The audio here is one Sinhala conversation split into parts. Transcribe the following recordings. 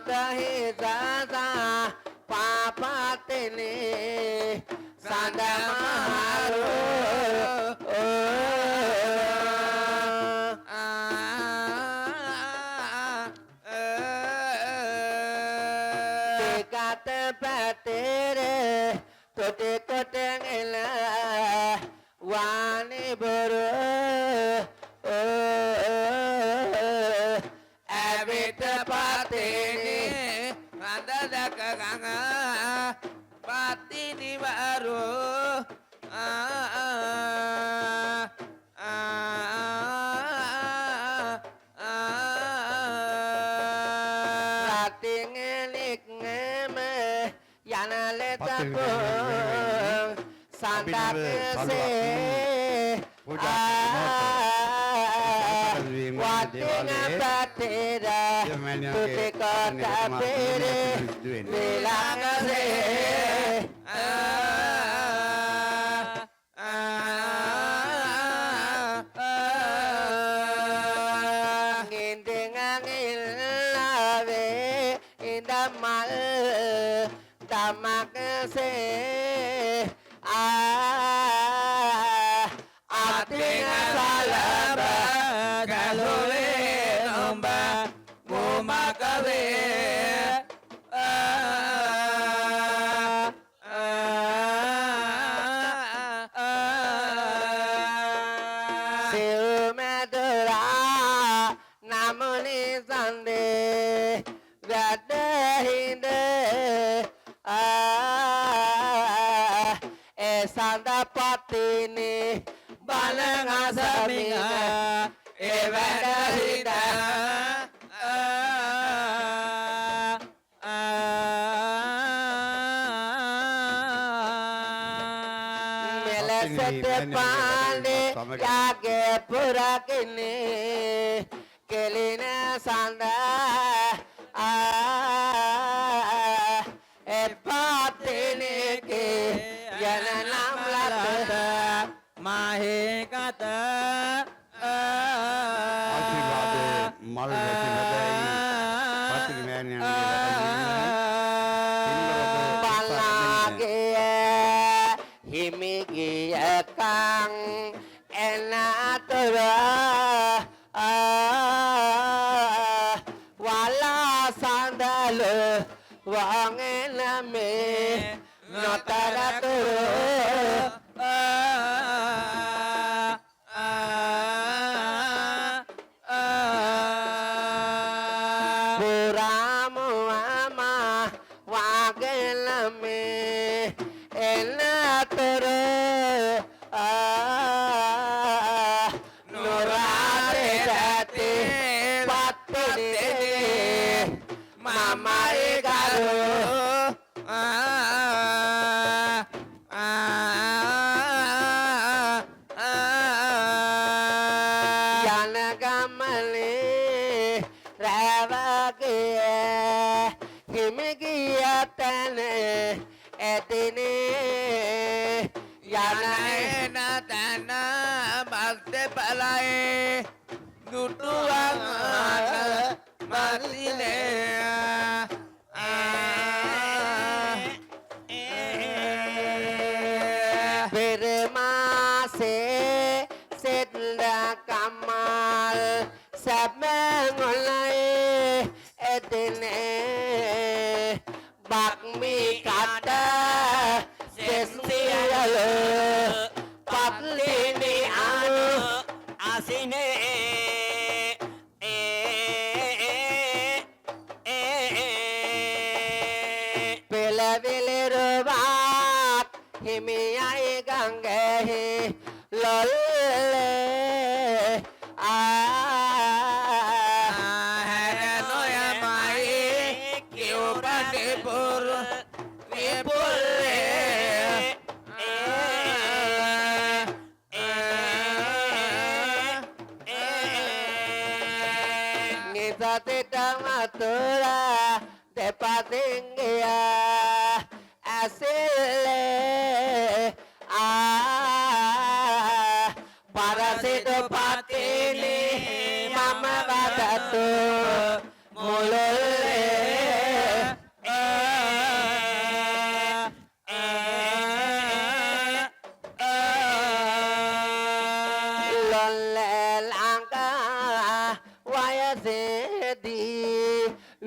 tahi zaza papatini sandamaru Dekate patere tote kotengela wani buru Abita patini Mandadakaganga Patini baru Ratingelik ngeme Yana letakung Sandakese Watinga patera Tuti kota pere Bilangase Ngindingangilave Indamal Damakase Atinga salaba Kalule nomba Mumakawe Siumadura Namuni sande Vadahinde Esanda patini Balangasaminga Evadahida Melasete pande Yage purakini Kelina sanda Epatini ke Yananam lata Mahe kata Himigia kang enatura wala sandalo wangename notaraturu puramu ama wagelame enaturu nurare dati patini mama igalu yanagamali ravagiye himigiyatane etini yana ena tana maste palai nutuang matine Birmase sedla kamal sabengolai etine bakmi kata sesialo patlini anu asine pela velerubat himiyai gangehi lolle heranoya mai kiu pandipur vipulle ngizate damatura depatingia asile parasitu patini mama badatu mulule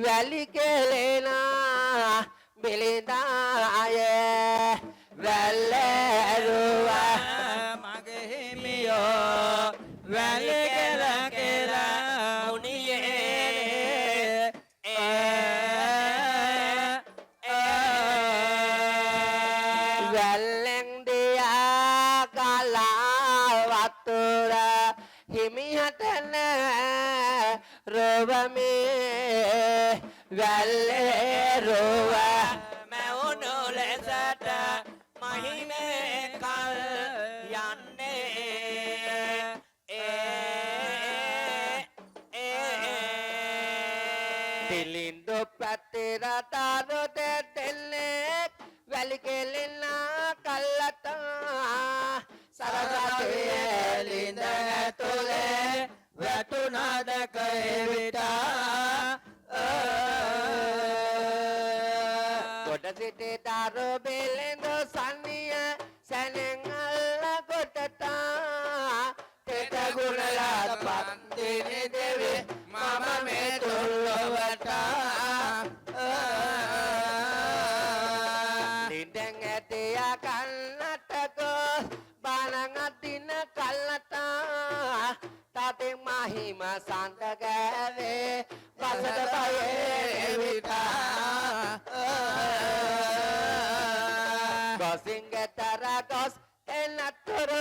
වැලි කෙලෙනා බිලිඳාය වැල්ලරුවා මගේ හිමියෝ වැලි කෙල කෙල මුනියේ වැල්ලෙන් දියා ගලා වතුර හිමිහට නෑ රොවමේ වැල්ලේ රොව මැවුණු ලෙසට මහිමේ කල් යන්නේ තිලින්දු පැතිර තාරු දෙල්ලේ වැලි කෙලෙනා කල්ලතා සරසතේ ලිඳ ඇතුලේ වැටුණාද කෙවිතා කොට සිටි තාරු බෙලෙන්ද සන්නිය සැනෙන් අල්ල කොටතා තෙත ගුණලාද පන්තිනි දෙවේ මම මේ තුල්ලොවට නිදැන් ඇතිය කන්නට ගොස් බානං අදින කල්ලතා තාතෙන් මහිම සන්ත ගෑවේ බසට පයේ එවිතා ගොසින් ගෙතර ගොස් එන්නතුර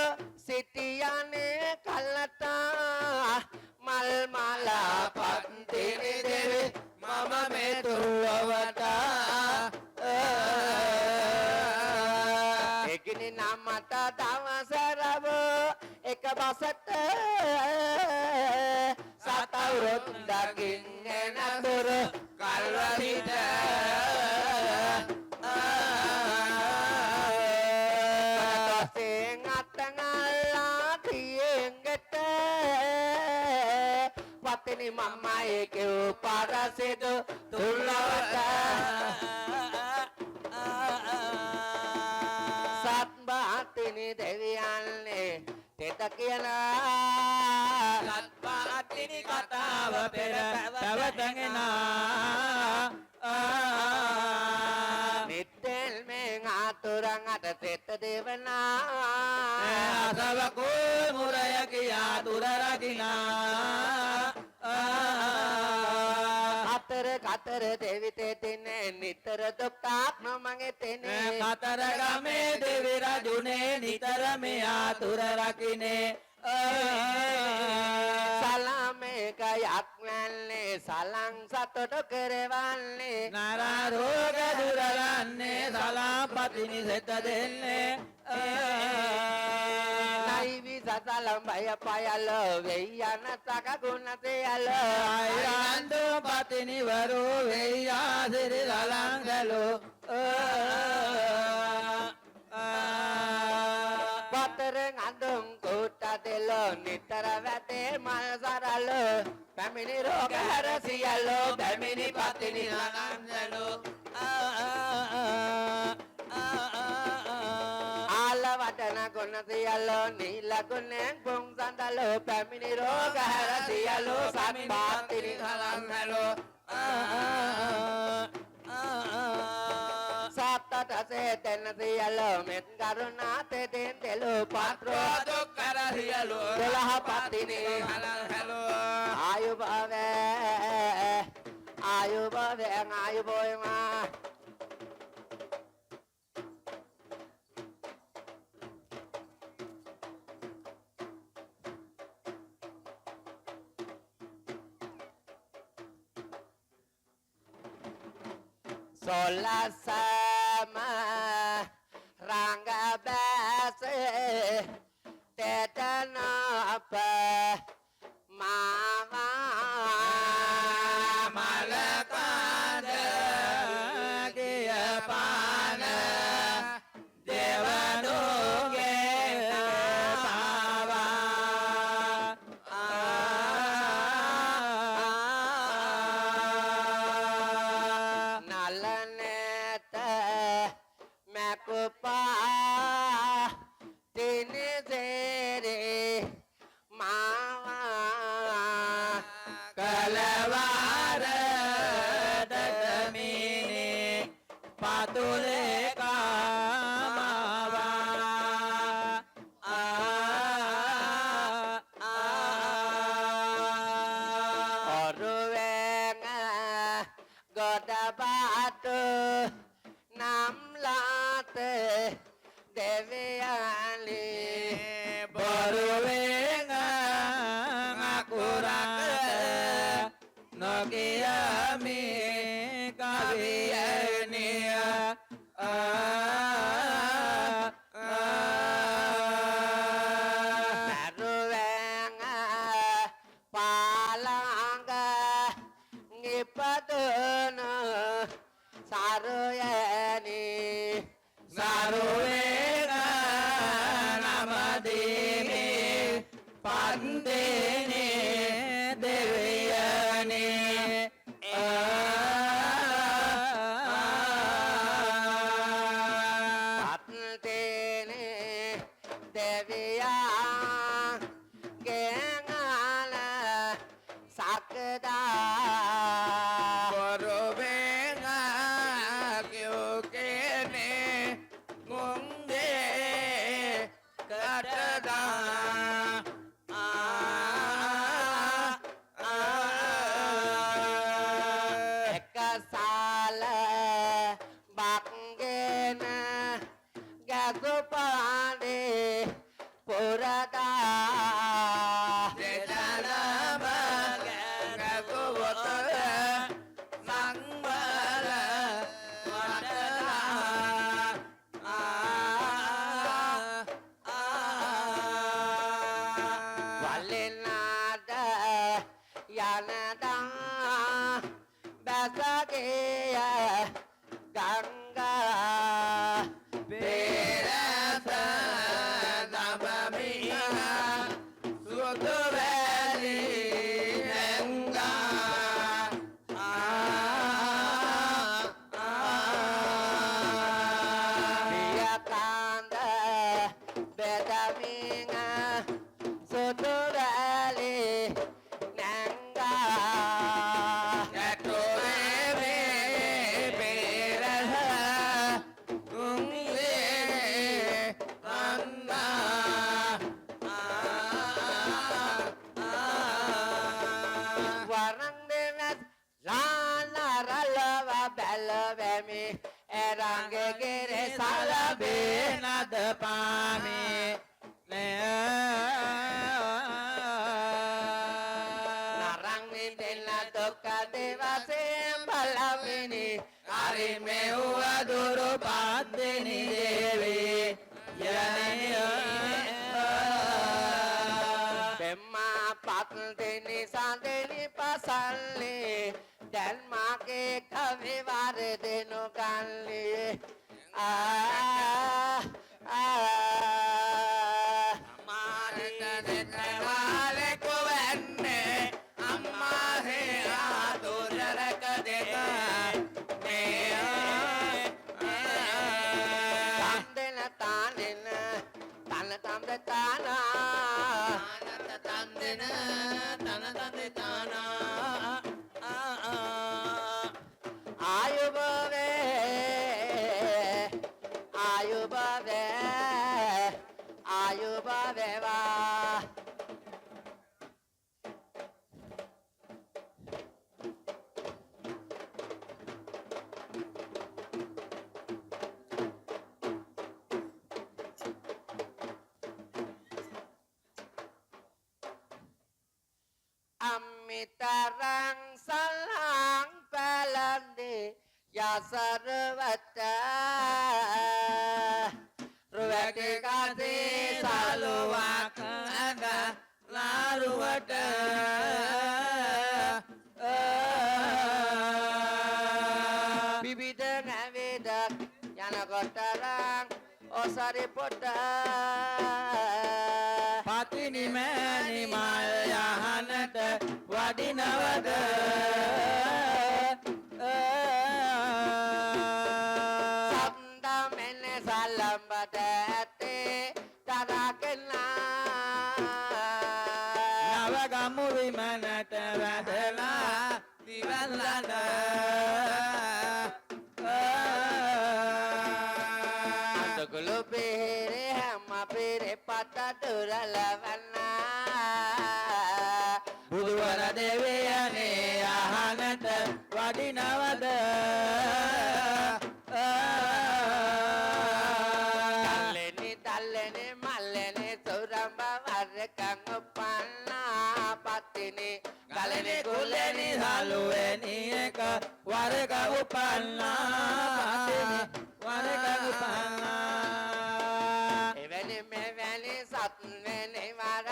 සිටියනේ කල්ලතා මල් මලා පන්තිනි දෙවේ මම මේ තුල්ලොවට එකිනි නමට දවසරව එක බසට සතවුරුත් දකින්න නතුර කල්වහිට තොසෙන් අත්තඟල්ලා තියෙන්ගෙට පතිනි මම්මයි කෙව් පරසිදු තුල්ලවට සත්බාතිනි දෙවියන්නේ තෙත කියලා සත්පාතිනි කතාව පෙර පැවතගෙනා නිත්තෙල් මෙන් ආතුරන් අට තෙත දෙවනා අසවකුල් මුරය කියා තුර රකිනා අතර කතර දෙවිතෙතිනේ නිතර දුක්ක් නොමගේ තෙනේ කතර ගමේ දෙවි රජුනේ නිතර මෙයා තුර රකිනේ සලාමේක යක්වැල්ලේ සලං සතොට කරවන්නේ නරා රෝග දුරලන්නේ සලාපතිනි සෙත දෙන්නේ නයිවි සසලම් බය පයල වෙයන සක ගුණ සයල අයිරන්දු පතිනි වරු වෙයා සිරි සලංගලු පතරෙන් අඳුම් කුට දෙල නිතර වැටේ මල් සරල පැමිණි රෝග හැර සියල්ල පැමිණි පතිනි සලංගලු ආල වටන ගුණ සියල්ල නීල ගුණෙන් පුං සඳල පැමිණි රෝග හැර සියල්ල සත්පාතිනි සලංගලු සත්තටසේ තෙන්න සියල්ල මෙත් කරුණා තෙතෙන් දෙලු පත්‍රෝ දුක්කර සියලු දොළහ පතිනි සලංගලු ආයුබෝයමා Solasama rangga base tetana apa mama malakanda kiya pana devanuge pava nalaneta අතුලේ කාමවා ඔරුවෙන් ගොඩ පාතු නම් ලාත දෙවියනි බොරුවෙන් අකුරක් නොකියමි කවියනිය මරුවෙන් පාලංග නිපදන සරුයනි සරුවේන නමදීමි පන්දේනේ දෙවියනේ පත්තේනේ දෙවියා ගෙනල සකදා බොරුවෙන් කියෝකේනේ මුංගේ කටදා එකසාල බක්ගෙන ගැසුපානේ පුරදා දෙතනම ගැගුවොතර සංවල වලෙනාද යනදා බසගේ ගංගා පෙරස දබමිය සුදු වැලි නැංගා පියකාන්ද බෙදමින් සුදුරලි නැංගා යටුවේ පෙරස උංගේ වරන් දෙනත් ලානරලව බැලවැමි එරංගෙ සලබේ නද පාමේ නරං විඳෙන්න දුක්ඛ දේවසෙන් බලමිනි හරි මෙව්ව දුරු පාද්දෙනි දේවේ බෙම්මා පත් දෙනි සඳෙනි පසල්ලි දැන් මාගේ කවි වර දෙනු කල්ලි මානත දෙතවාලෙ කොවන්නේ අම්මා හේ ආතුරක දෙක තන්දෙන තානෙන තන තම්ද තානා තන්දෙන තන තන්දෙ තානා ආයුබවේ ආයුබවේ ආයුබවේවා අම්මිතරං සලං පැලන්දේ යසරවත රුවැටි කසේ සලුවක් අඟ ලාරුවට විවිධ නැවේද යනකොටරං ඔසරි පොට පතිනි මෑණි මල් යහනට වඩිනවද සම්දමෙන් සලම්බට ඇත්තේ තරකෙනා නවගමු විමනට වැදලා දිවල්ලන දුරලවන්න බුදුවර දෙවියනේ අහනට වඩිනවද තල්ලෙනි මල්ලෙනි සුරම්බ වරකං උපන්නා පත්තිනි ගලෙනි කුලෙනි සලුවෙනි එක වරක උපන්නා පත්තිනි වරක උපන්නා එවැනි මෙවැනි සත්වෙනි වර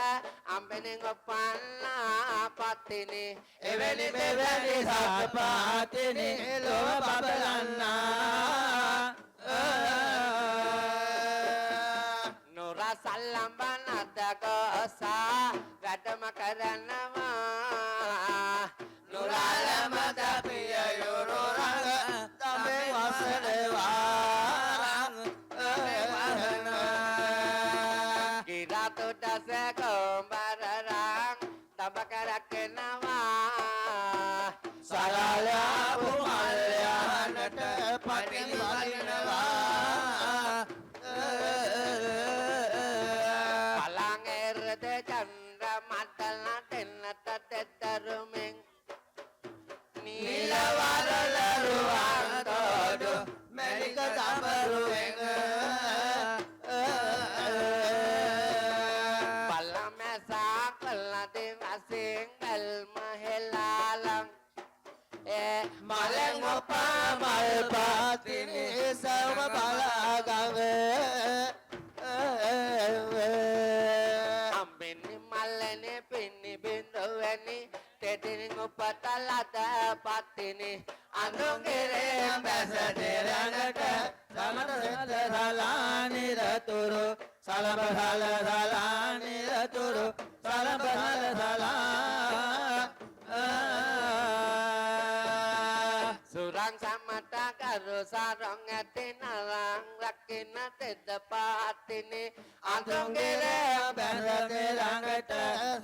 අම්බෙනි උපන්නා පත්තිනි එවැනි මෙවැනි සත්පාතිනි ලොව බබලන්නා සල්ලම්බනද ගෝසා වැඩම කරනවා නුරාලම දපිය යුරු රඟ තමේ වසනවා කිරාතු දස කොඹරරං තබ කරකනවා සරලයා පුමල්යනට පටිනි වදිනවා නිලවරලරුවන්තොඩු මැනික තඹරුවෙන් පල්ලමැසා කල්ලති වසින් බැල්ම හෙලාලං මලෙන් ඔපා මල් පාතිනි සවම බලාගඟ අම්බෙනි මල්ලෙනි පින්නි බින්දුවැනි තෙතිනින් උපතලද පත්තිනි අඳුන්ගෙරේ බැස දෙරණට සමනසල සලානිරතුරු සලබහල සලානිරතුරු සලබහල සලා සුරං සම්මත කරු සරං ඇති නරං රකින්න තෙද පාතිනි අඳුන්ගෙරේ බැස දෙරණට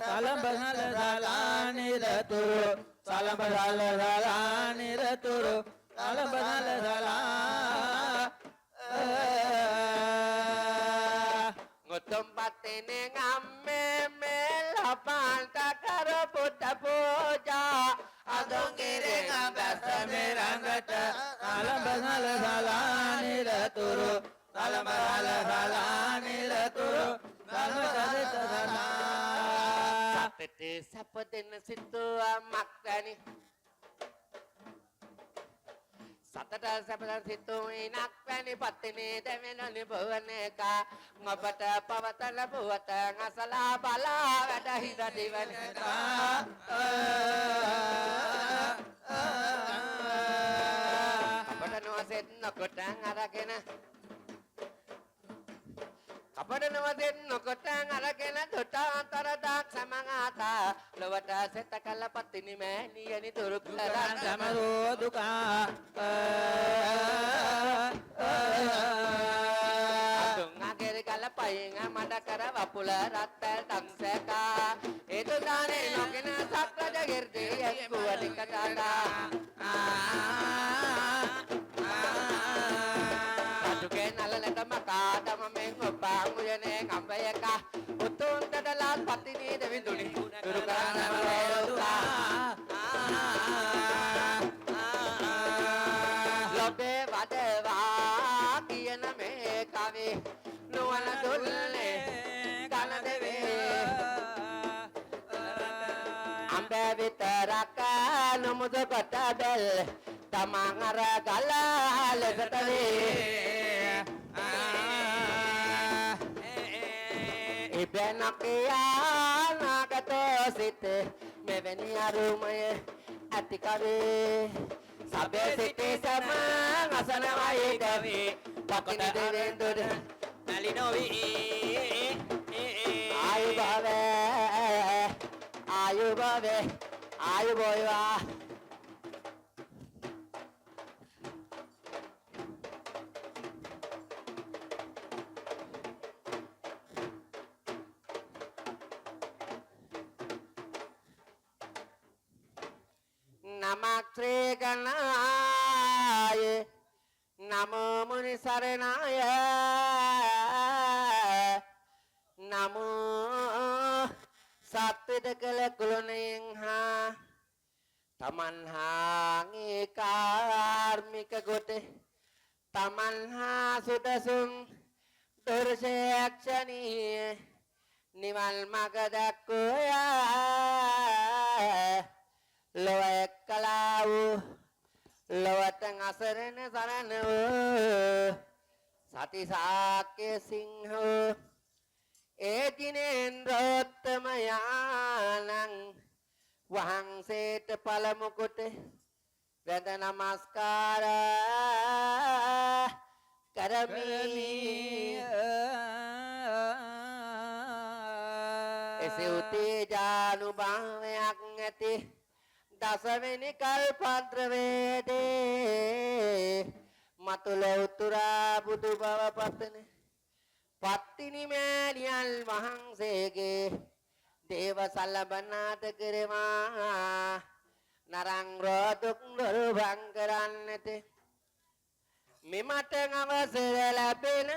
සලබහල සලානිරතුරු සලබහල සලානිරතුරු සලබහල සලා ngutум patini ngamme melapanta karo buddha puja අඳුන්ගෙරේ බැස දෙරණට සලබහල සලානිරතුරු සලබහල සලානිරතුරු සලබහල සලා sapete sapaden situa maktani සතට සැපසන් සිතු ඉනක් වැනි පත්තිනි දෙවෙනි භුවනක ඔබට පවතන පුවත අසලා බලා වැඩ හිඳ දිවනක අපට නොසෙත් නොකොට අරගෙන අපට නොසෙත් නොකොට අරගෙන දුටාතර දාක් සමගාතා ලොවට සෙත කල පත්තිනි මෑණියනි දුරු කරන් සමරෝ දුකා අතුංගගෙර කල පයින් මඩ කර වපුල රත්තල් තංසකා ඒතු දානේ නොගෙන සක්‍රජ ගෙර්දී එක්කුවටි කටාටා අතුගේ නලලට මකාදම මෙන් ඔපා මුයනේ කම්බයක උතුන්ට දලාත් පත්තිනි දෙවිඳුනි දුරු කරන් සමරෝ දුකා ලොබේ වදවා කියන මේ කවේ නුවණ දුල්ලේ කන දෙවේ අම්බ විතරක නොමුද කොට බෙල් තමන් අර ගලා ලෙසට වේ ඉබෙන කියා නාගතෝ සිට මෙවැනි අරුමය ඇති කවේ සබේ සිටි සම අසනවයි දවේ පකින දෙවෙන් දොඩ නැලි නොවි ආයු භවේ ආයු භවේ ආයු බෝයවා නමක් ශ්‍රී ගණාය නමෝ මුනි සරණාය නමෝ සත්විත කළ කුලණයෙන් හා තමන් හාගේ කාර්මික කොට තමන් හා සුදසුන් දුර්ශේක්ෂණීය නිවල් මග දක්වයා ලොව එක්කලා වූ ලොවට අසරණ සරණ වූ සති සාක්‍ය සිංහ ඒ දිනේන්ද්‍රෝත්තම යානං වහන්සේට පළමු කොට වැඳ නමස්කාර කරමි. එසේ උත්තේජානුභාවයක් ඇති දසවෙනි කල්පද්‍රවේදී මතුල උතුරා බුදු බව පතන පත්තිනි මෑණියන් වහන්සේගේ දේව සලබනාට කරවා නරං රෝදුක් දරුවන් කරන්නට මෙමට අවසර ලැබෙන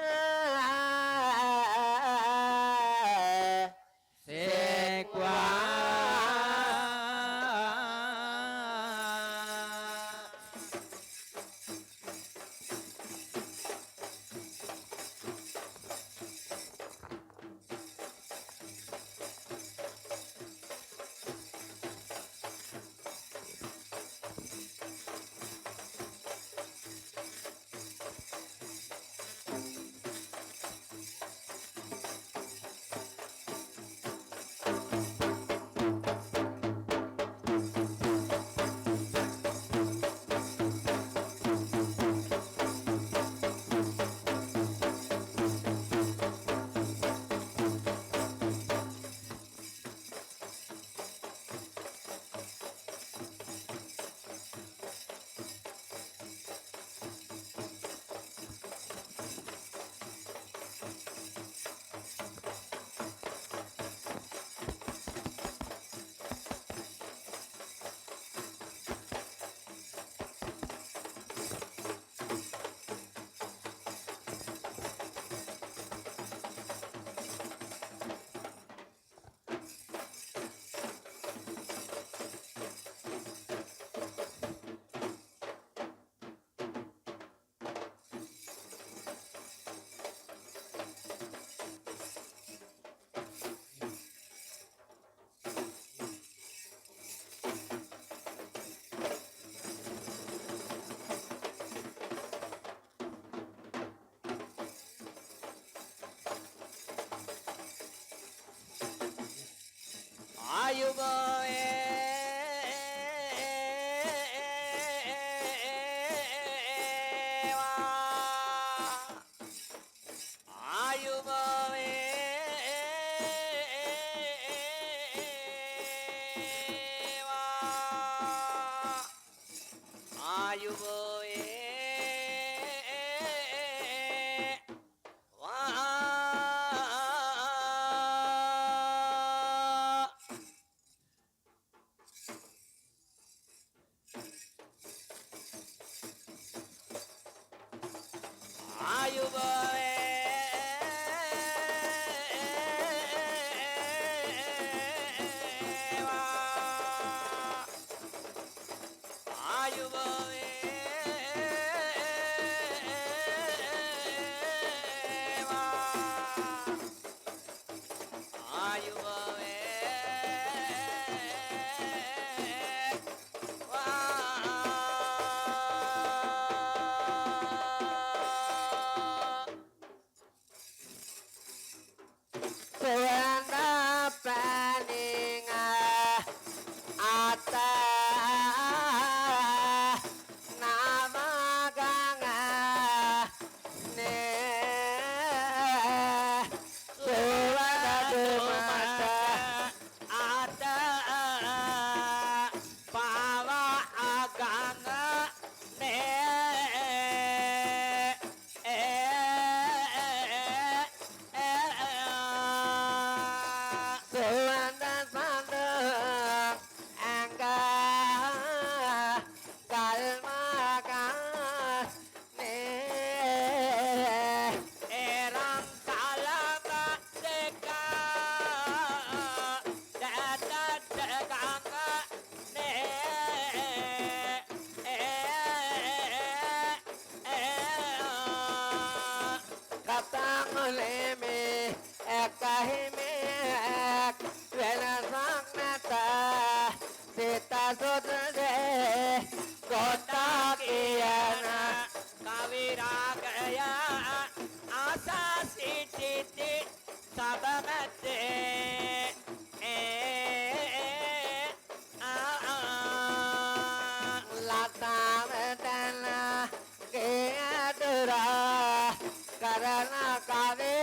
kawe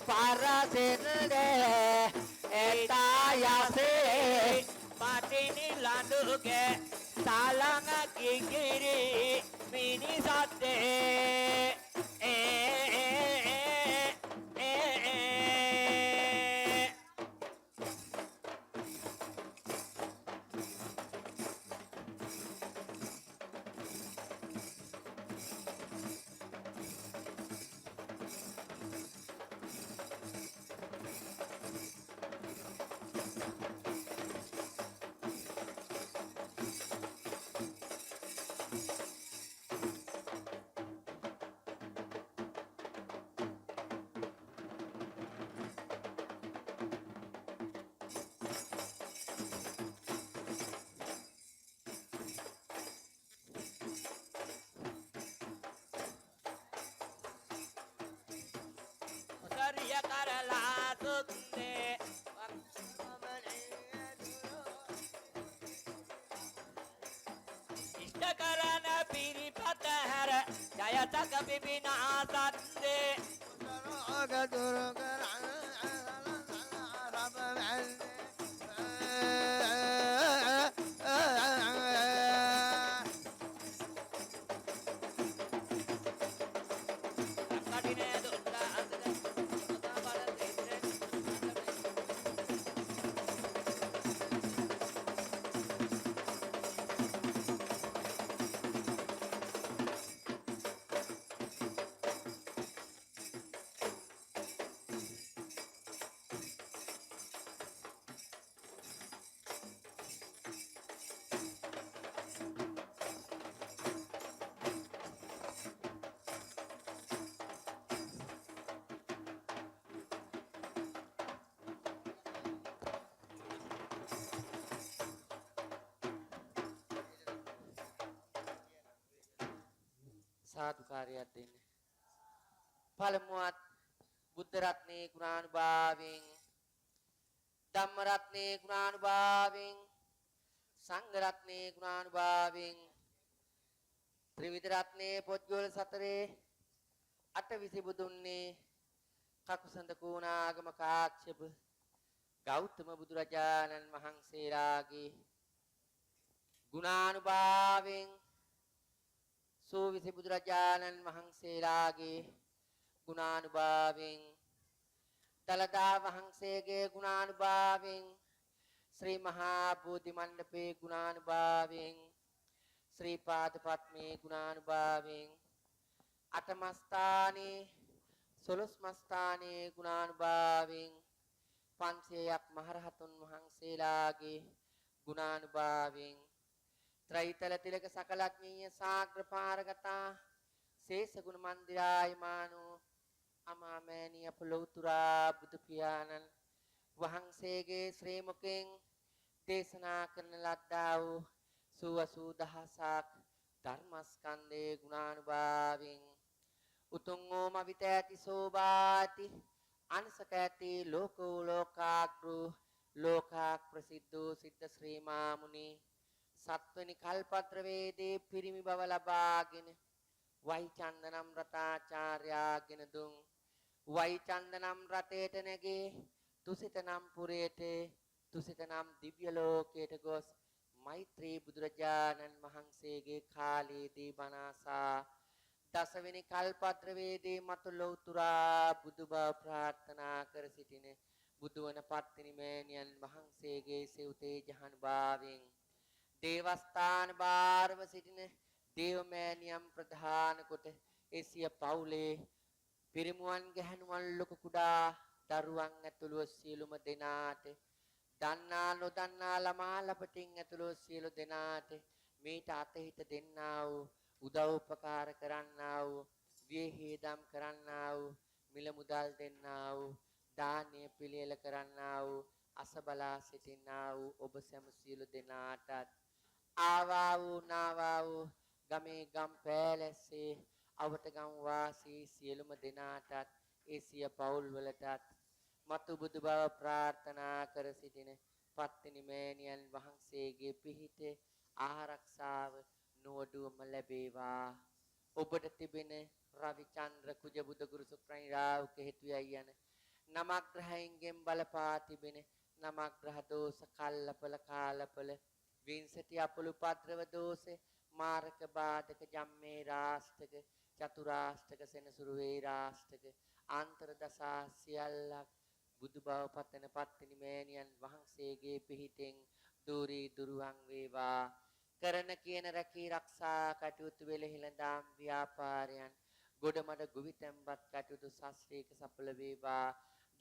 parasinde eta yase patini landuge salanga kikiri mini satte Sariya karala sunde Ishta karana piri patahara Jaya taka bibina sande Kadine dutta asre Mata bala සාදුකාරයක් දෙන්න. පළමුවත් බුද්ධ රත්නේ ගුණානුභාවයෙන් ධම්ම රත්නේ ගුණානුභාවයෙන් සංඝ රත්නේ ගුණානුභාවයෙන් ත්‍රිවිධ රත්නේ පොත්ගොල් සතරේ අටවිසි බුදුන්නේ කකුසඳ කෝණාගම කාශ්‍යප ගෞතම බුදුරජාණන් වහන්සේලාගේ ගුණානුභාවයෙන් සෝවිසි බුදුරජාණන් වහන්සේලාගේ ගුණානුභාවයෙන් දලදා වහන්සේගේ ගුණානුභාවයෙන් ශ්‍රී මහා බෝධි මණ්ඩපේ ගුණානුභාවයෙන් ශ්‍රී පාද පත්මේ ගුණානුභාවයෙන් අටමස්ථානේ සොළොස්මස්ථානේ ගුණානුභාවයෙන් 500ක් මහරහතුන් වහන්සේලාගේ ගුණානුභාවයෙන් ත්‍රිතල තිලක සකලඥීය සාග්‍ර පාරගතා ශේෂ ගුණ මන්දිරායමානෝ අමාමෑණිය අපලෝතුරා බුදු පියාණන් වහන්සේගේ ශ්‍රී මුඛෙන් දේශනා කරන ලද්දා වූ 80000ක් ධර්මස්කන්ධේ ගුණානුභාවයෙන් උතුම් වූ මවිත ඇති සෝභාති අනසක ඇති ලෝකෝ ලෝකාග්‍රෝ ලෝකාක් ප්‍රසිද්ධ සිද්ධ ශ්‍රී මාමුනි සත්වනි කල්පත්‍ර වේදේ පිරිමි බව ලබාගෙන වෛචන්දනම් රතාචාර්යාගෙන දුන් වෛචන්දනම් රතේට නැගේ තුසිතනම් පුරේට තුසිතනම් දිව්‍ය ලෝකයට ගොස් මෛත්‍රී බුදුරජාණන් වහන්සේගේ කාලයේදී බණාසා දසවෙනි කල්පත්‍ර වේදේ මතු ලෞතුරා බුදු බව ප්‍රාර්ථනා කර සිටින බුදුවන පත්තිනි මෑණියන් වහන්සේගේ සෙව්තේ ජහනුභාවයෙන් දේවස්ථාන බාරව සිටින දේවමෑණියන් ප්‍රධාන කොට එසිය පවුලේ පිරිමුවන් ගැහැණුවන් ලොකු කුඩා දරුවන් ඇතුළුව සියලුම දෙනාට දන්නා නොදන්නා ළමා ලපටින් ඇතුළුව සියලු දෙනාට මේට අතහිත දෙන්නා වූ උදව් උපකාර කරන්නා වූ විහිදම් කරන්නා වූ මිල මුදල් දෙන්නා වූ දානීය පිළියෙල කරන්නා වූ අසබලා සිටින්නා වූ ඔබ සැම සියලු දෙනාටත් ආවා වූ නාවා වූ ගමේ ගම් පෑලැස්සේ අවට ගම් වාසී සියලුම දෙනාටත් ඒ සිය පවුල් වලටත් මතු බුදු බව ප්‍රාර්ථනා කර සිටින පත්තිනි මෑණියන් වහන්සේගේ පිහිට ආරක්ෂාව නොඅඩුවම ලැබේවා ඔබට තිබෙන රවිචන්ද්‍ර කුජ බුද ගුරු සුක්‍රණි රාහු කෙහෙතුයයි යන නමග්‍රහයන්ගෙන් බලපා තිබෙන නමග්‍රහ දෝෂ කල්ලපල කාලපල වින්සටි අපලු පද්‍රව දෝෂ මාරක බාධක ජම්මේ රාෂ්ටක චතුරාෂ්ටක සෙනසුරු වේ රාෂ්ටක ආන්තර දසා සියල්ලක් බුදු බව පතන පත්තිනි මෑණියන් වහන්සේගේ පිහිටෙන් දුරී දුරුවන් වේවා කරන කියන රැකී ආරක්ෂා කටයුතු වෙලෙහිලඳාම් ව්‍යාපාරයන් ගොඩමඩ ගුවිතැන්පත් කටයුතු ශාස්ත්‍රීය සඵල වේවා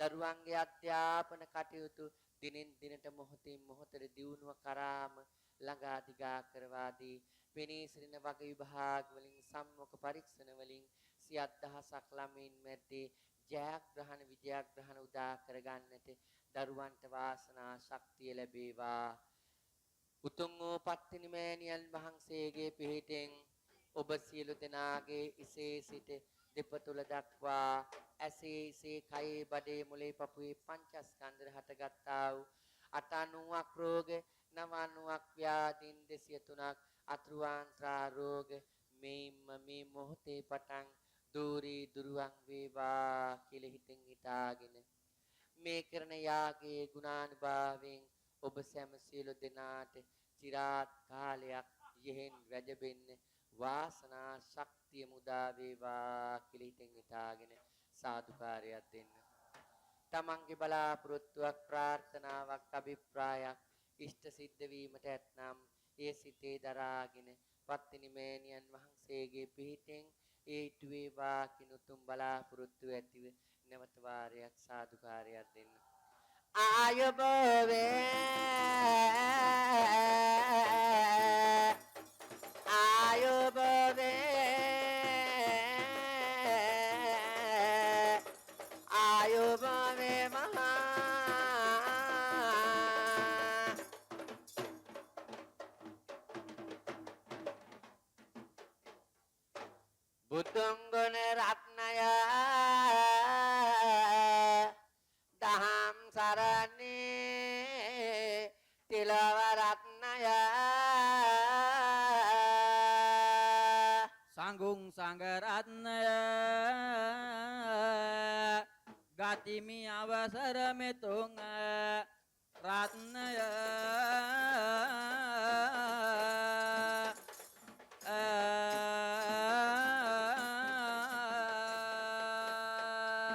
දරුවන්ගේ අධ්‍යාපන කටයුතු දිනින් දිනට මොහොතින් මොහොතට දියුණුව කරාම ළඟා දිගා කරවා දී පෙනී සිටින වග විභාග වලින් සම්මුඛ පරීක්ෂණ වලින් සියත් දහසක් ළමින් මැද්දේ ජයග්‍රහණ විජයග්‍රහණ උදා කරගන්නට දරුවන්ට වාසනා ශක්තිය ලැබේවා උතුම් වූ පත්තිනි මෑණියන් වහන්සේගේ පිහිටෙන් ඔබ සියලු දෙනාගේ ඉසේ සිට දෙපතුල දක්වා ඇසේ ඉසේ කයේ බඩේ මුලේ පපුවේ පංචස්කන්ධ හටගත්තා වූ 89ක් රෝග 99ක් ව්‍යාධීන් 203ක් අතුරුාන්ත්‍රා රෝග මේම මේ මොහොතේ පටන් දුරී දුරුවන් වේවා කියලා හිතෙන් හිතාගෙන මේ කරන යාගයේ ගුණානුභාවයෙන් ඔබ සැම සියලු දෙනාට চিරාත් කාලයක් යෙහෙන් වැජබෙන්න වාසනා ශක්තිය මුදා වේවා කියලා හිතෙන් හිතාගෙන සාදුකාරයක් දෙන්න. තමන්ගේ බලාපොරොත්තුවක් ප්‍රාර්ථනාවක් අභිප්‍රායක් ඉෂ්ට සිද්ධ වීමට ඇතනම් ඒ සිතේ දරාගෙන පත්තිනි මෑණියන් වහන්සේගේ පිහිටෙන් ඒතු වේවා කිනුතුම් බලාපොරොත්තු ඇතිව නැවත වාරයක් සාදුකාරයක් දෙන්න. ආයුබෝවේ ආයුබෝවේ ආයුබෝවේ මහා බුදුන් ගුණ රත්නය දහම් සරණේ තිලව රත්නය සංඝුං සංඝරත්නය ගතිමි අවසර මෙතුං රත්නය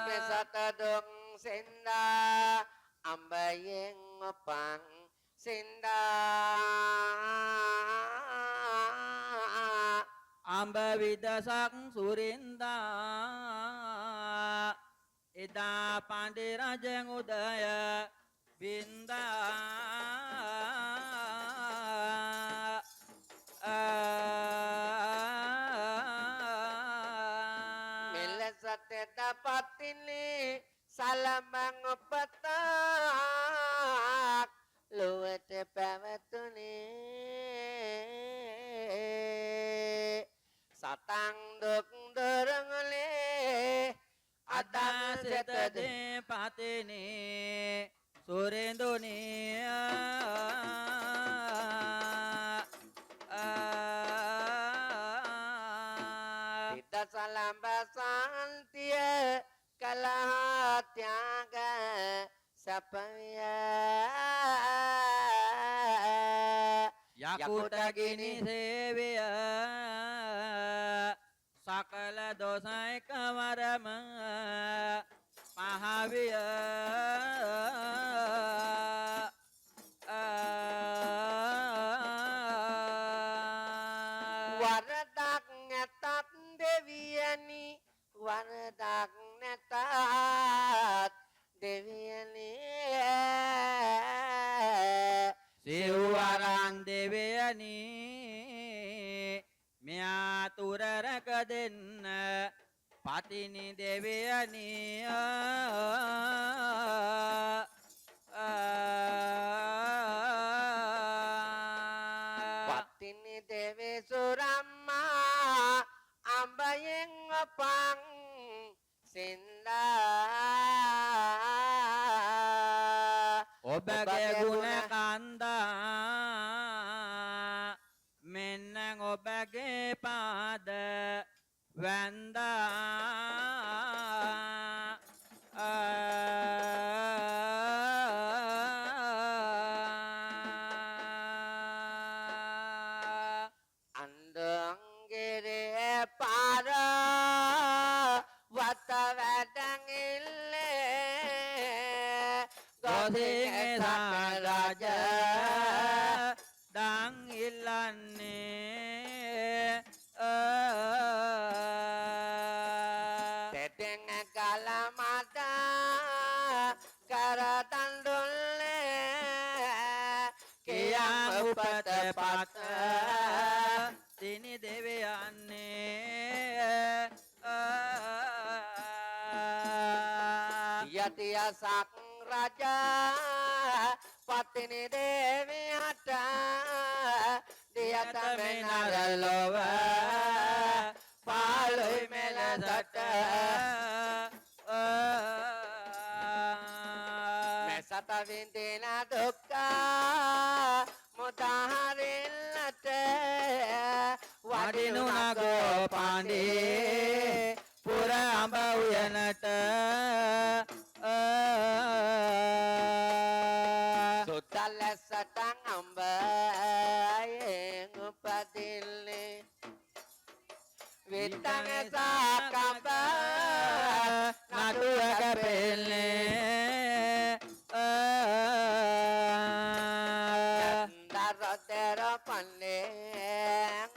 මෙසත දුක් සින්දා අම්බයෙන් උපන් සින්දා අම්බ විදසක් සුරින්දා එදා පඬි රජෙන් උදය වින්දා මෙලෙසට දපතිනේ සලමන් උපතක් ලොවට පැවතුනේ සතන් දුක් දරංගලේ අදාසතදේ පතිනේ සුරේන්දුනේ හිත සලඹ සාන්තිය කලහ ත්‍යාග සපවිය යකුට ගිනි සේවය සකල දොසයි කවරම මහවිය වරදක් නැතත් දෙවියනි වරදක් නැතත් දෙවියනි සිව්වරන් දෙවියනි මෙයා තුරරක දෙන්න පතිනි දෙවියනි පත්තිනි දෙවේ සුරම්මා අඹයෙන් අපං සින්දා ඔබගේ ගුණ කන්දා මෙන්න ඔබගේ පාද අන්දංගෙරේ පාර වත වැඩඟිල්ලේ ගොසිගේ සාරජ දන් ඉල්ලන්නේ තෙතෙන් ගල මත කරතන් දුල්ලේ කියම් කියම් උපත උපත පත පත තිනි දෙවියන්නේ යතිය සක් රජ පත්තිනි දේවියට දියත මෙනරලොව පාලුයි මෙලසට මෙසත විඳින දුක්ඛ මුදාහරින්නට වඩිනුනගෝ පාණ්ඩේ පුර අඹ උයනට සුතලසටන් අඹයෙන් උපදින්නේ විත්තං සාකම්බ නඩුවක පෙල්ලේ දරතර පන්නේ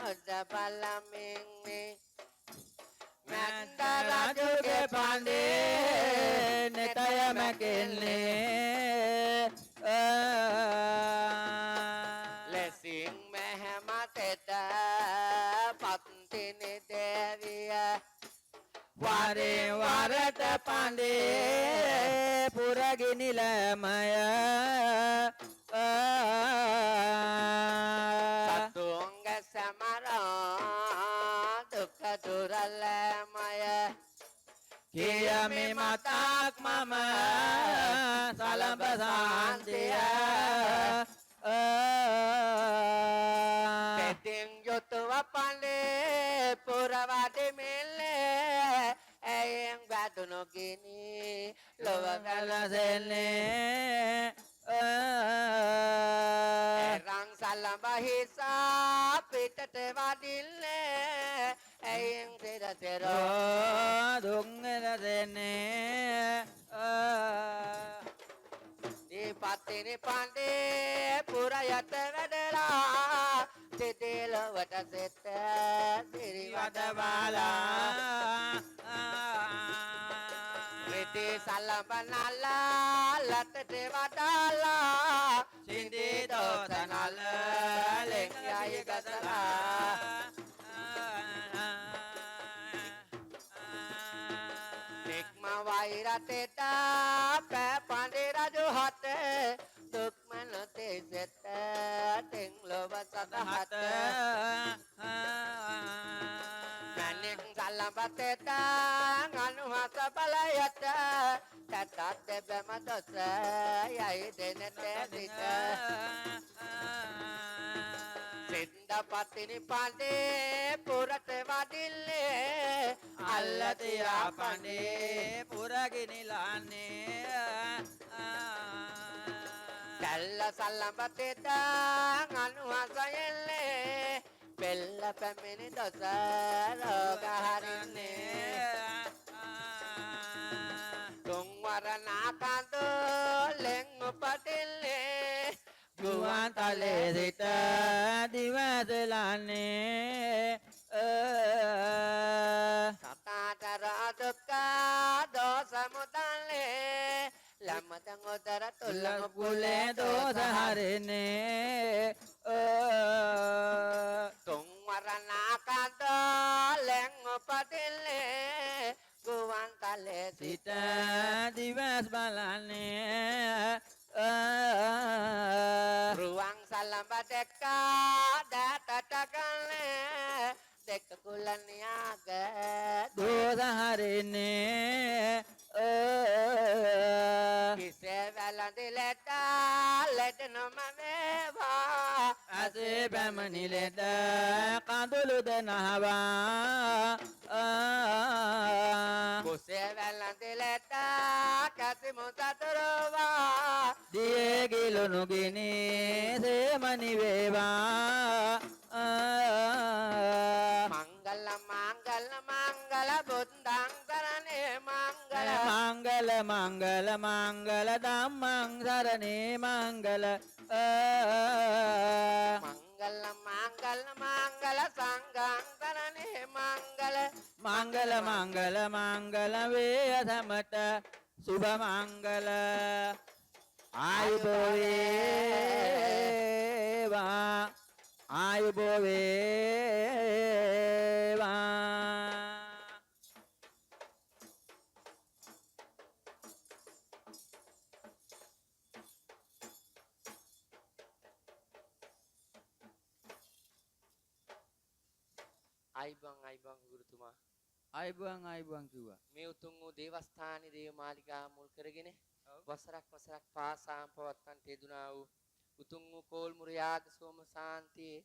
උද බලමින්නේ මන්ද රජුගේ පාණ්ඩේ නෙතය මැකෙන්නේ ලෙසින් මෙහෙමතෙත පත්තිනි දේවිය වරේ වරට පාණ්ඩේ පුරගිනිලමය සතුංග සමරා දුක දුරලමය කියමි මතක් මම සලඹ සාන්තිය තෙතින් යුතුව පන්නේ පුරවඩි මිල්ලේ ඇයෙන් වැදුණු ගිනි ලොව කලසෙන්නේ රං සලඹ හිසා පිටට වඩිල්ලේ ඇයෙන් සිරසෙරෝ දුංගල දෙන්නේ දීපත්තිනි පණ්ඩේ පුරයට වැඩලා සිතිලොවට සිත සිරිවද බාලා ප්‍රිති සලඹ නලා ලතට වඩාලා සිඳි දෝත නල ලෙංගය ගසලා නික්ම වෛරතෙට පැපණ්ඩි රජු හත දුක්මන තෙසෙත තෙන් ලොව සදහත මැණික් සලඹතෙත අනුහස බලයට තතත් බැම දොස යයි දෙනට සිට සින්ද පත්තිනි පණ්ඩේ පුරට වඩිල්ලේ අල්ලතියා පණ්ඩේ පුරගිනිලන්නේ දැල්ල සල්ලඹතෙත අනුහසයෙල්ලේ පෙල්ල පැමිණි දොස රෝග හරින්නේ තුන්වර නාකඳු ලෙන් උපදිල්ලේ ගුවන් තලේ සිට දිවදලන්නේ සතාටර දුක්ඛ දෝස මුදල්ලේ ලම්මතං උදර තුල්ලම කුලේ දෝස හරින්නේ තුන්වර නාකඳු ලෙන් උපදිල්ලේ ගුවන් තලේ සිට දිවස් බලන්නේ රුවන් සලඹ දෙක්කා දතට කල්ලේ දෙක කුලනියාග දෝස හරින්නේ කිසේ වැළඳි ලෙට ලෙට නොම වේවා අසේ පැමණි ලෙඩ කඳුළුද නහවා ඇලුණු ගිනි සේමනි වේවා මංගල මංගල මංගල බුද්ධං සරණේ මංගල මංගල මංගල මංගල ධම්මං සරණේ මංගල මංගල මංගල මංගල සංඝං සරණේ මංගල මංගල මංගල මංගල වේය සමට සුභ මංගල ආයුබෝ වේවා ආයුබෝ වේවා අයිබං ගුරුතුමා ආයුබෝවන් කිව්වා මේ උතුම් වූ දේවස්ථානයේ දේව මාලිගාව මුල් කරගෙන ඔව්. වසරක් පාසාම පවත්වන්නට යෙදුනා වූ උතුම් වූ කෝල්මුර යාග සෝම සාන්තියේ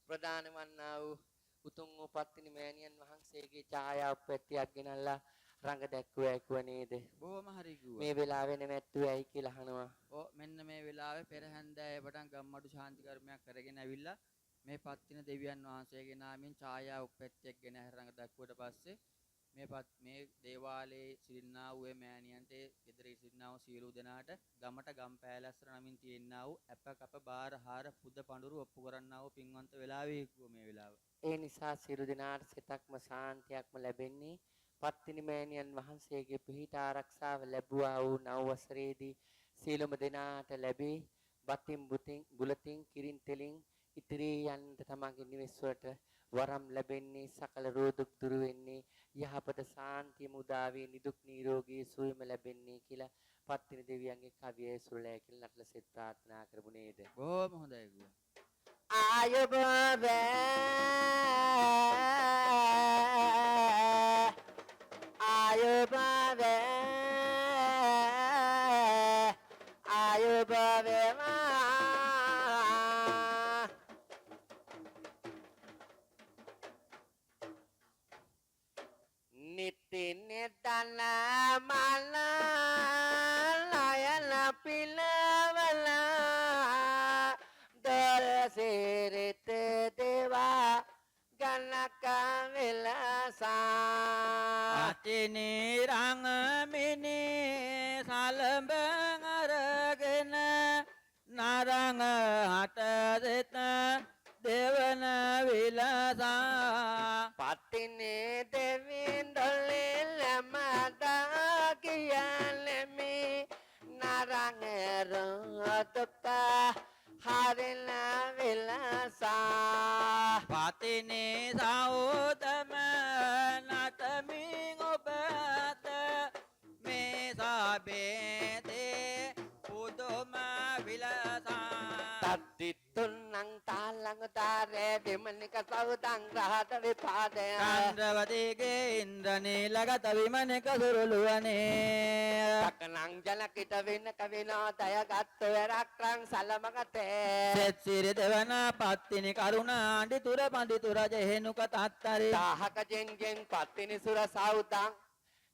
ප්‍රධාන වන්නා වූ උතුම් වූ පත්තිනි මෑණියන් වහන්සේගේ ඡායාව පැටියක් ගෙනල්ලා රඟ දැක්වුවා නේද? බොහොම හරි කිව්වා මේ වෙලාවේ නැමැත්තුවේ ඇයි කියලා අහනවා. ඔව් මෙන්න මේ වෙලාවේ පෙරහැන්දෑවේ පටන් ගම්මඩු ශාන්ති කර්මයක් කරගෙන ඇවිල්ලා මේ පත්තින දෙවියන් වහන්සේගේ නාමයෙන් ඡායා උප්පැත්තයක් ගෙන රඟ දක්වුවට පස්සේ මේ දේවාලයේ සිටිනා වූ මෑණියන්ට ගෙදර සිටිනා වූ සියලු දෙනාට ගමට ගම් පෑලැස්තර නමින් තියෙනා වූ අප කප බාර හාර පුද පඳුරු ඔප්පු කරන්නා වූ පින්වන්ත වෙලාවේ කිව්ව මේ වෙලාව. ඒ නිසා සියලු දෙනාට සිතක්ම ශාන්තියක්ම ලැබෙන්නේ පත්තිනි මෑණියන් වහන්සේගේ පිහිට ආරක්ෂාව ලැබුවා වූ නව වසරේදී සියලුම දෙනාට ලැබී බතින් බුලතින් කිරින් තෙලින් ඉතිරි යන්නට තමන්ගේ නිවෙස් වලට වරම් ලැබෙන්නේ සකල රෝග දුරු වෙන්නේ යහපත සාන්තිය මුදා වේ නිදුක් නිරෝගී සුවයම ලැබෙන්නේ කියලා පත්තිනි දෙවියන්ගේ කවියේ සුරලෑ කියලා නටල සෙත් ප්‍රාර්ථනා කරමු නේද? බොහොම හොඳයි කිව්වා. ආයුබෝවේ ආයුබෝවේ ආයුබෝවේ නිතන මන ලයන පිලවල දරසිරිත දේවා ගණක විලසා අතිනේ රංග මිනේ සලඹ අරගෙන නරංග හට දෙත දෙවන විලසා පත්තිනේ දෙවියන් දොල්ලෙල මදා කියලෙමි නරංග රොතක හරින විලසා පතිනේ සෞතම නතමින් ඔබත මේ සාබේතේ පුදුම විලසා තත්තිතුන්නං තාලං තාරේ දෙමනික සෞදං රහත විපාදය චන්ද්‍රවතිගේ ඉන්ද්‍රනීලගත විමනක සුරුළුවනේ සකනං ජලකිත වෙන කවිනෝදය ගත්ත වෙරක්රං සලමගතේ සෙත් සිරි දෙවන පත්තිනි කරුණා අඬිතුර පඬිතුර ජෙහෙනුක තත්තරි දාහක ජෙන්ගෙන් පත්තිනි සුර සෞදං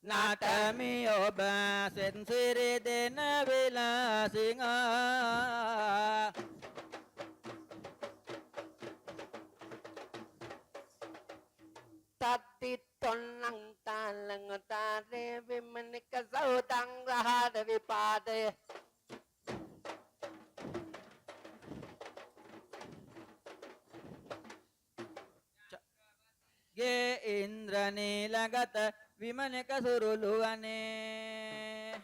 නාටමි ඔබ සෙත් සිරි දෙන විලාසිංහා තත්තිතුන්නං තාලං තාරේ විමනික සෞදං රහත විපාදය ගේ ඉන්ද්‍රනීලගත විමනක සුරුළුවනේ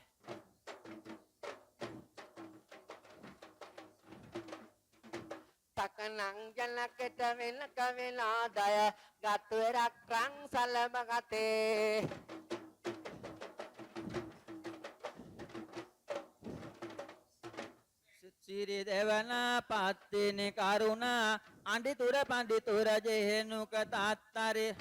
තකනං ජලකට වෙන කවිනෝදය ගත්ත වෙරක්රං සලමගතේ සිරි දෙවන පත්තිනි කරුණා අඬිතුර පඬිතුර ජෙහෙනුක තත්තරි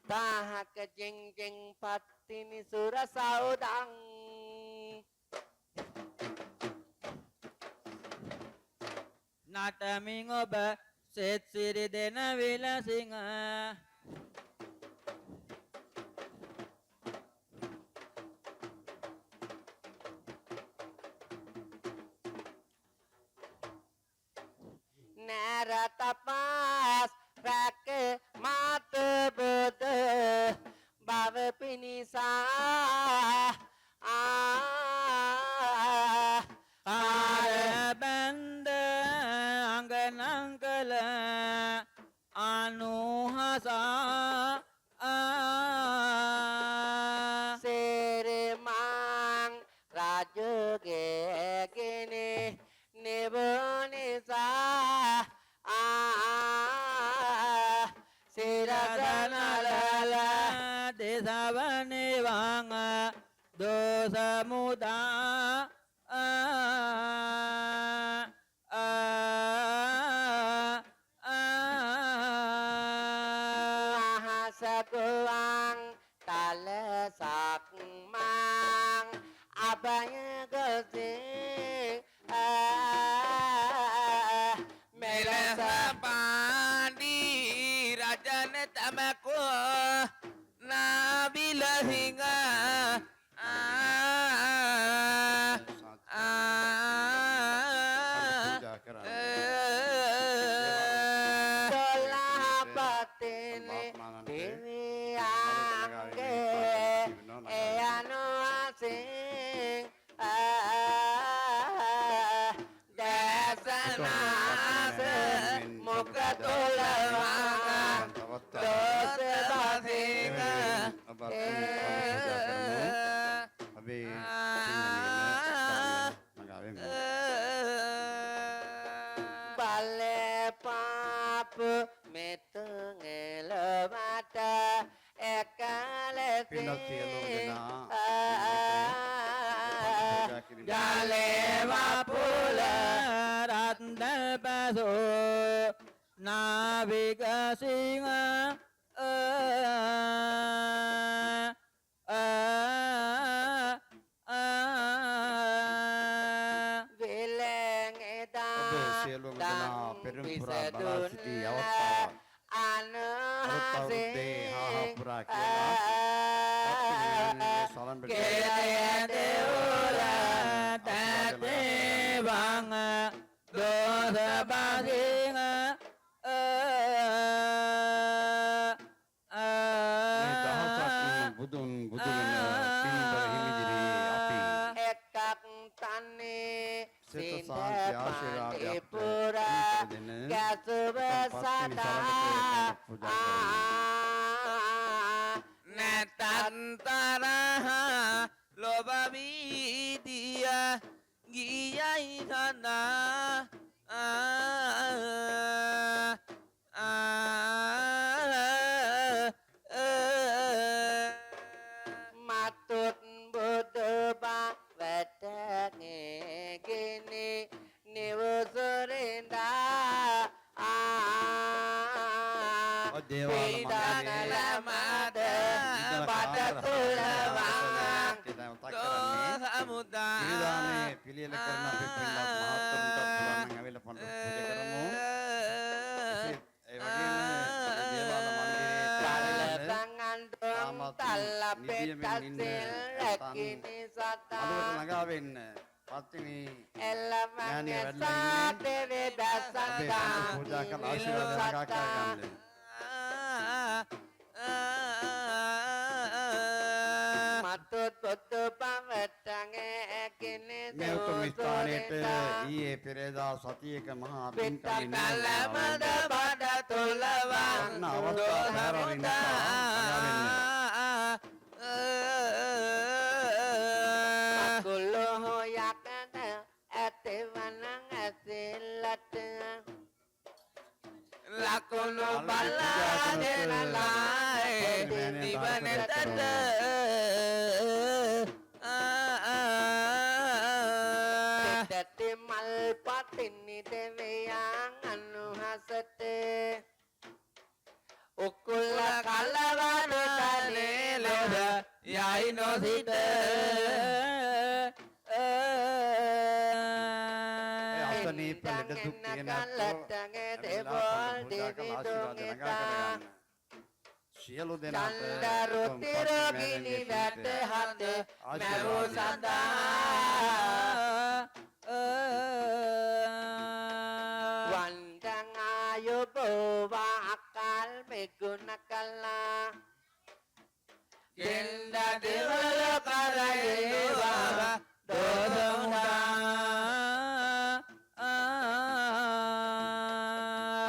දාහක ජෙන්ගෙන් පත්තිනි සුර සෞදං නටමින් ඔබ සෙත් සිරි දෙන විලසිංහ පෙර තපස් රැක මාත බුද භව පිනිසා ආරබන්ද අංගනංකල අනුහසා සේරමං රාජගේගෙන නිවනිසා සිරදනලල දේශවනිවං දෝසමුදා මහසකුවන් තලසක් මං අභයගසේ මෙලස පාඩී රජන තමකෝ නාබිලහිඟ දොලාපතනේ දෙවියන්ගේ එයනුවසින් දැසනාස මුකතුලවා දෝසබසික බලේ පාප මෙතුන් එලවට එකලෙසින් ජලේ වපුල රත්න බසෝ නාවික සිංහ විලෙන් එදා සියලුම දෙනා පෙරම් පුරා බලා සිටි අවස්ථාව අනුහසේ පුරා කියලා සලම් කෙලයදෙවුල තැතේවං දෝසබසිංහ බුදුන් බුදුන් පින්බර හිමිදිරි අපි එකක් තන්නේ සිත සාන්ති ආශිර්වාදයක් පුරා දෙන ගැසුව සදා නැතන්තරහ ලොබවීදිය ගියයි සනා මතුත් බුදුබා වැටගෙන නිවසුරින්දා පීඩනල මද බඩතුලවා සමුදා ඊදානේ පිළියෙල කරන අපි පින්වත් මහත්තුන්ට පුළුවන් නම් ඇවිල්ලා පොඩ්ඩක් පූජා කරමු. ඒ වගේම දේවාල මන්දිරයේ අලුවට ළඟා වෙන්න පත්තිනි ඥානිය වැඩලා ඉන්නේ. අපේ පූජා කරලා ආශිර්වාද ළඟා කරගන්න. මේ උතුම් ස්ථානයට ඊයේ පෙරේදා සතියක මහා පින්කමින් කලමද බඩ තුලවන් කුල්ලෝ යකන ඇතවනං ඇසෙල්ලට ලකුණු බලාගෙනලායි දිවනටට තෙතෙ මල් පතින්නි දෙවියන් අනුහසට උකුල කලවන තලේලද යයි නොසිට අසනීප ලෙඩ දුක් තියෙන සියලු දෙනාට චන්දරුතිරගිනි වැට හත මැවූ සදා වන්දනා කල්ලා ගෙන්ද දෙවල කරේවා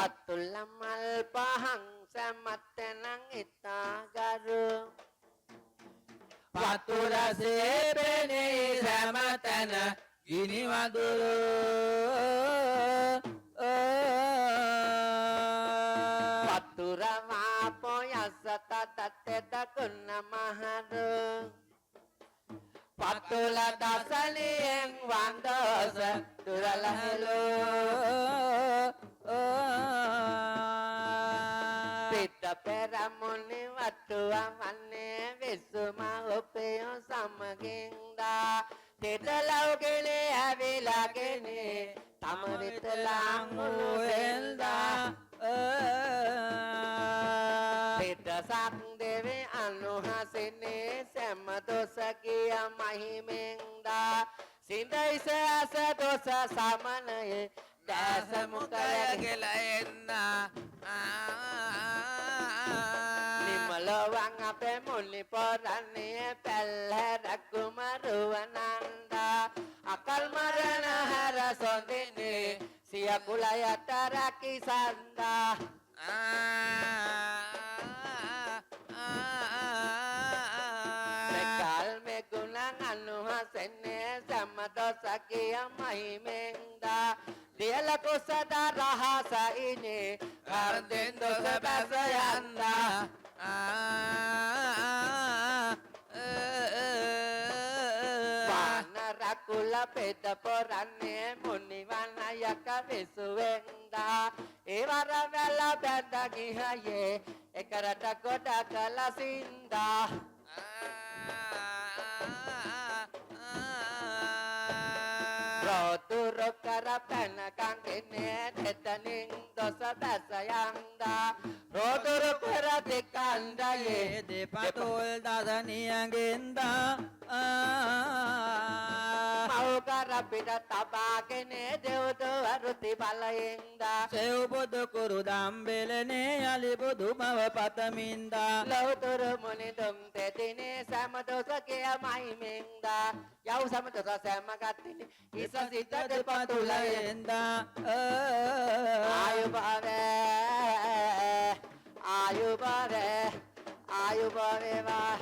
අතුල්ල මල් පහන් සැමත්තනං ඉතාගරු වතුර සේපෙනේ සෑමතැන ගිනි වදුරු වතුර මාපෝ යසත තත්තෙද කුන්න මහරු පතුල දසලියෙන් වන්දෝස දුරලහලෝ පිට පෙරමුණි වටුව වන්නේ විසුම උපයෝ සමගින්දා තෙදලව්ගෙනේ ඇවිලාගෙනේ තම වෙත ලාංගුලු වෙල්දා පිටසක් දෙවේ අනුහසිනේ සැම දොස කිය මහිමෙන්දා සිඳයිස ඇස දොස සමනයේ දැස මුකයගෙල එන්න නිමලවන් අපේ මුල්ලි පොරන්නේ පැල්හැරකුමරුවනන්දා අකල් මරණ හැර සොඳිනේ සිය කුලයට රැකි සන්දා මෙකල් මෙගුණන් අනුහසෙන්නේ සැම දොස කිය මහිමෙන්දා දියල කුසද රහස ඉනේ කරදෙන් දොස බැස යන්දා කුල පෙද පොරන්නේ මුනිවන්නයක විසුවෙන්දා ඒවර වැල බැඳ ගිහයේ එකරට ගොඩ කල සින්දා රෝතුරු කර පැන කංගෙනේ දෙතනින් දොස බැස යන්දා රෝතුරු කර දෙකණ්ඩයේ දෙපතොල් දසනියගෙන්දා මව්කර පිට තබාගෙනේ දෙව්දු අරුති බලයෙන්දා සෙව් බුදු කුරු දම්බෙලනේ යලි බුදු මව පතමින්දා ලෞතර මුනි දුම් තෙදිනේ සෑම දොසකය මහිමෙන්දා යව් සම දොස සෑම ගත්තිනේ ඉස සිත දෙපතුලයෙන්දා ආයුබාවේ ආයුබාවේ ආයුබාවේවා